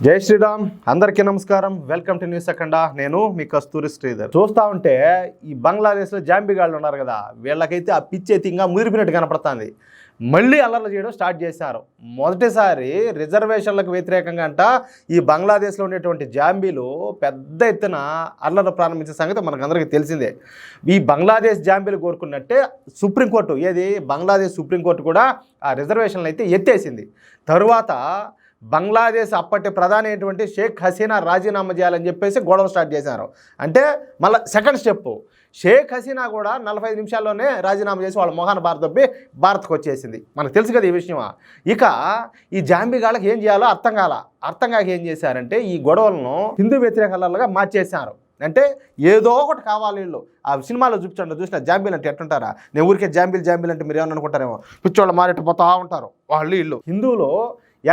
జై శ్రీరామ్ అందరికీ నమస్కారం. వెల్కమ్ టు న్యూస్ సెకండా. నేను మీ కస్తూరి శ్రీధర్. చూస్తూ ఉంటే ఈ బంగ్లాదేశ్లో జాంబీగాళ్ళు ఉన్నారు కదా, వీళ్ళకైతే ఆ పిచ్చి ఇంకా ముదిరిపినట్టు కనపడుతుంది. మళ్ళీ అల్లర్లు చేయడం స్టార్ట్ చేశారు. మొదటిసారి రిజర్వేషన్లకు వ్యతిరేకంగా అంట ఈ బంగ్లాదేశ్లో ఉండేటువంటి జాంబీలు పెద్ద ఎత్తున అల్లర్లు ప్రారంభించిన సంగతి మనకందరికీ తెలిసిందే. ఈ బంగ్లాదేశ్ జాంబీలు కోరుకున్నట్టే సుప్రీంకోర్టు, ఏది బంగ్లాదేశ్ సుప్రీంకోర్టు కూడా ఆ రిజర్వేషన్లు అయితే ఎత్తేసింది. తరువాత బంగ్లాదేశ్ అప్పటి ప్రధాని అయినటువంటి షేక్ హసీనా రాజీనామా చేయాలని చెప్పేసి గొడవ స్టార్ట్ చేశారు. అంటే మళ్ళీ సెకండ్ స్టెప్, షేక్ హసీనా కూడా 45 నిమిషాల్లోనే రాజీనామా చేసి వాళ్ళ మొహాన భారత్ భారత్కు వచ్చేసింది. మనకు తెలుసు కదా ఈ విషయమా. ఇక ఈ జాంబీగాళ్ళకి ఏం చేయాలో అర్థం కాక ఏం చేశారంటే ఈ గొడవలను హిందూ వ్యతిరేకలుగా మార్చేశారు. అంటే ఏదో ఒకటి కావాలి వీళ్ళు. ఆ సినిమాలో చూసిన జాంబీలు అంటే ఎట్టుంటారా, నేను ఊరికే జాంబీలు అంటే మీరు ఏమని అనుకుంటారేమో, పిచ్చోళ్ళు మారేట్టు పోతా ఉంటారు వీళ్ళు. హిందువులు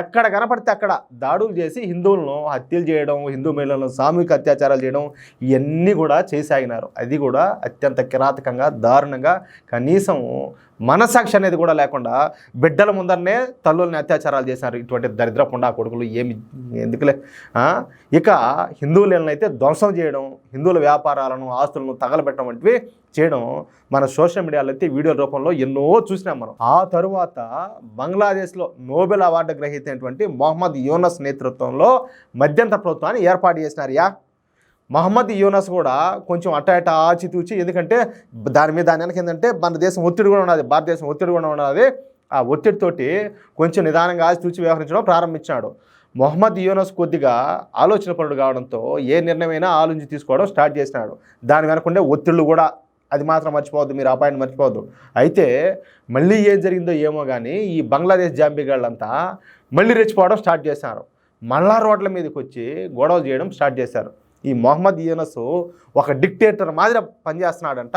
ఎక్కడ కనపడితే అక్కడ దాడులు చేసి హిందువులను హత్యలు చేయడం, హిందూ మహిళలను సామూహిక అత్యాచారాలు చేయడం, ఇవన్నీ కూడా చేసాగినారు. అది కూడా అత్యంత కిరాతకంగా, దారుణంగా, కనీసం మనసాక్షి అనేది కూడా లేకుండా బిడ్డల ముందరనే తల్లుల్ని అత్యాచారాలు చేశారు. ఇటువంటి దరిద్రపుండా కొడుకులు ఏమి ఎందుకులే. ఇక హిందువులను అయితే ధ్వంసం చేయడం, హిందువుల వ్యాపారాలను, ఆస్తులను తగలబెట్టడం వంటివి చేయడం మన సోషల్ మీడియాలో అయితే వీడియోల రూపంలో ఎన్నో చూసినాం మనం. ఆ తరువాత బంగ్లాదేశ్లో నోబెల్ అవార్డు గ్రహీత అయినటువంటి మొహమ్మద్ యూనస్ నేతృత్వంలో మధ్యంతర ప్రభుత్వాన్ని ఏర్పాటు చేసినారు. మొహమ్మద్ యూనస్ కూడా కొంచెం అట్ట ఆచితూచి, ఎందుకంటే దాని వెనక ఏంటంటే మన దేశం ఒత్తిడి కూడా ఉన్నది, భారతదేశం ఒత్తిడి కూడా ఉన్నది. ఆ ఒత్తిడితోటి కొంచెం నిదానంగా ఆచితూచి వ్యవహరించడం ప్రారంభించాడు. మొహమ్మద్ యూనస్ కొద్దిగా ఆలోచనపరుడు కావడంతో ఏ నిర్ణయమైనా ఆలోచించి తీసుకోవడం స్టార్ట్ చేసినాడు. దాని వెనకుండే ఒత్తిళ్ళు కూడా, అది మాత్రం మర్చిపోవద్దు, మీరు ఆ పాయింట్ మర్చిపోవద్దు. అయితే మళ్ళీ ఏం జరిగిందో ఏమో కానీ ఈ బంగ్లాదేశ్ జాంబీగాళ్ళంతా మళ్ళీ రెచ్చిపోవడం స్టార్ట్ చేశారు. మళ్ళా రోడ్ల మీదకి వచ్చి గొడవ చేయడం స్టార్ట్ చేశారు. ఈ మొహమ్మద్ యూనస్ ఒక డిక్టేటర్ మాదిరి పనిచేస్తున్నాడంట.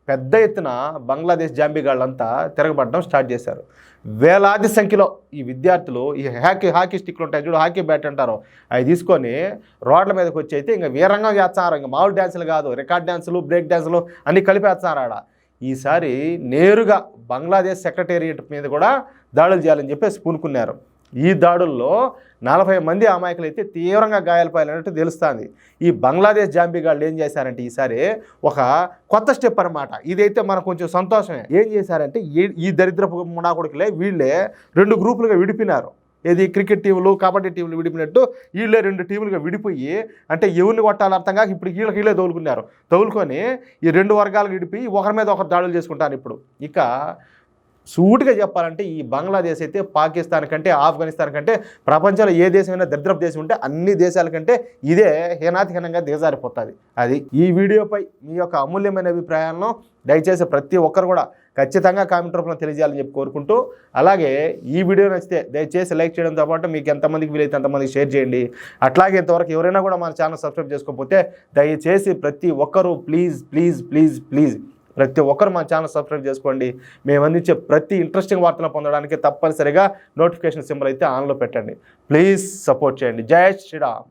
పెద్ద ఎత్తున బంగ్లాదేశ్ జాంబీగాళ్ళంతా తిరగబడడం స్టార్ట్ చేశారు. వేలాది సంఖ్యలో ఈ విద్యార్థులు ఈ హాకీ స్టిక్లు ఉంటాయి చూడు, హాకీ బ్యాట్ అంటారు, అవి తీసుకొని రోడ్ల మీదకి వచ్చి అయితే ఇంకా వీరంగం చేస్తున్నారు. ఇంకా మామూలు డ్యాన్సులు కాదు, రికార్డ్ డ్యాన్సులు, బ్రేక్ డ్యాన్సులు అన్నీ కలిపేస్తున్నారు ఆడ. ఈసారి నేరుగా బంగ్లాదేశ్ సెక్రటేరియట్ మీద కూడా దాడులు చేయాలని చెప్పేసి పూనుకున్నారు. ఈ దాడుల్లో 40 మంది అమాయకులు అయితే తీవ్రంగా గాయాలపాలన్నట్టు తెలుస్తుంది. ఈ బంగ్లాదేశ్ జాంబీగాళ్ళు ఏం చేశారంటే ఈసారి ఒక కొత్త స్టెప్ అనమాట. ఇదైతే మనకు కొంచెం సంతోషమే. ఏం చేశారంటే ఈ దరిద్రపు ముడాకుడికిలే వీళ్ళే 2 గ్రూపులుగా విడిపినారు. ఏది క్రికెట్ టీములు, కబడ్డీ టీములు విడిపినట్టు వీళ్ళే 2 టీములుగా విడిపోయి, అంటే ఎవరిని కొట్టాలి అర్థం కాక ఇప్పుడు వీళ్ళే తగులుకొని ఈ 2 వర్గాలు విడిపి ఒకరి మీద ఒకరు దాడులు చేసుకుంటారు. ఇప్పుడు ఇక సూటిగా చెప్పాలంటే ఈ బంగ్లాదేశ్ అయితే పాకిస్తాన్ కంటే, ఆఫ్ఘనిస్తాన్ కంటే, ప్రపంచంలో ఏ దేశమైనా దరిద్రపు దేశం ఉంటే అన్ని దేశాల కంటే ఇదే హీనాతిహీనంగా దిగజారిపోతుంది. అది ఈ వీడియోపై మీ యొక్క అమూల్యమైన అభిప్రాయాలను దయచేసి ప్రతి ఒక్కరు కూడా ఖచ్చితంగా కామెంట్ రూపంలో తెలియజేయాలని చెప్పి కోరుకుంటూ, అలాగే ఈ వీడియో నచ్చితే దయచేసి లైక్ చేయడంతో పాటు మీకు ఎంతమందికి వీలైతే అంతమందికి షేర్ చేయండి. అట్లాగే ఇంతవరకు ఎవరైనా కూడా మన ఛానల్ సబ్స్క్రైబ్ చేసుకోకపోతే దయచేసి ప్రతి ఒక్కరూ ప్లీజ్ ప్రతి ఒక్కరు మా ఛానల్ సబ్స్క్రైబ్ చేసుకోండి. మేము అందించే ప్రతి ఇంట్రెస్టింగ్ వార్తలు పొందడానికి తప్పనిసరిగా నోటిఫికేషన్ సింబల్ అయితే ఆన్లో పెట్టండి. ప్లీజ్ సపోర్ట్ చేయండి. జై శ్రీరామ్.